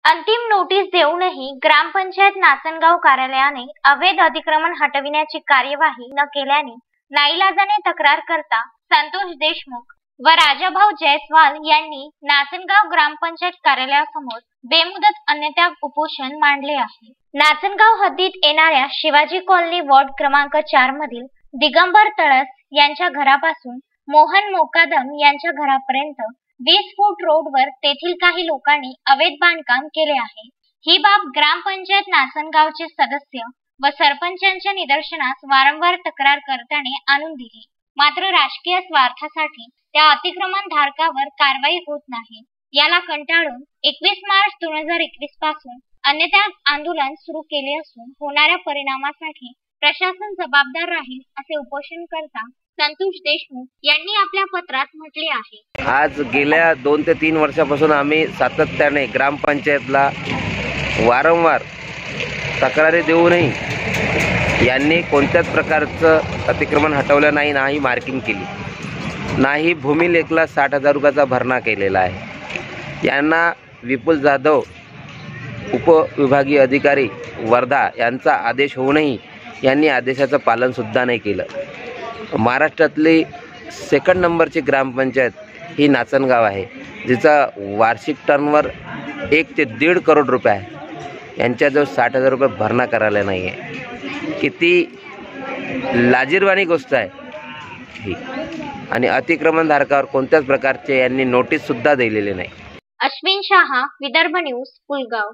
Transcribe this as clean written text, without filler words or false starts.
अंतिम नोटीस देऊनही ग्रामपंचायत नाचनगाव कार्यालयाने अवैध अतिक्रमण हटविण्याची कार्यवाही न केल्याने नाईलाजाने तक्रारकर्ता संतोष देशमुख व राजाभाऊ जयस्वाल यांनी नाचनगाव ग्रामपंचायत कार्यालयासमोर बेमुदत अन्नत्याग उपोषण मांडले आहे। नाचनगाव हद्दीत येणाऱ्या शिवाजी कॉलनी वॉर्ड क्रमांक 4 मधील दिगंबर तळस यांच्या घरापासून मोहन मोकादम यांच्या घरापर्यंत 20 फूट रोडवर तेथील काही लोकांनी अवैध बांधकाम केले आहे। ही बाब ग्रामपंचायत नाचनगावचे सदस्य व सरपंचांच्या निदर्शनास वारंवार तक्रारकर्त्याने आणून दिली, मात्र राजकीय स्वार्थासाठी त्या अतिक्रमण धारकावर कारवाई होत नाही। याला कंटाळून 21 मार्च 2021 पासून अन्नत्याग आंदोलन सुरू केले असून होणाऱ्या परिणामासाठी प्रशासन जबाबदार राहील असे उपोषणकर्ता संतोष देशमुख यांनी आपल्या पत्रात म्हटले आहे। आज गेल्या 2 ते 3 वर्षापासून आम्ही सातत्याने ग्रामपंचायतला वारंवार तक्रारी देऊनही यांनी कोणत्याच प्रकारचं अतिक्रमण हटवलं नाही, नाही मार्किंग केली, नाही भूमिलेखला 60,000 रुपयाचा भरणा केलेला आहे। यांना विपुल जाधव उपविभागीय अधिकारी वर्धा यांचा आदेश होऊनही यांनी आदेशाचं पालन सुद्धा नाही केलं। महाराष्ट्रातली 2nd नंबरची ग्रामपंचायत ही नाचनगाव आहे, जिचा वार्षिक टर्नओव्हर 1 ते 1.5 करोड रुपये आहे। यांच्याजवळ 60,000 रुपये भरणा करायला नाही आहे। किती लाजिरवाणी गोष्ट आहे ही। आणि अतिक्रमण धारकावर कोणत्याच प्रकारचे यांनी नोटीस सुद्धा दिलेली नाही। अश्विन शाह, विदर्भ न्यूज, पुलगाव।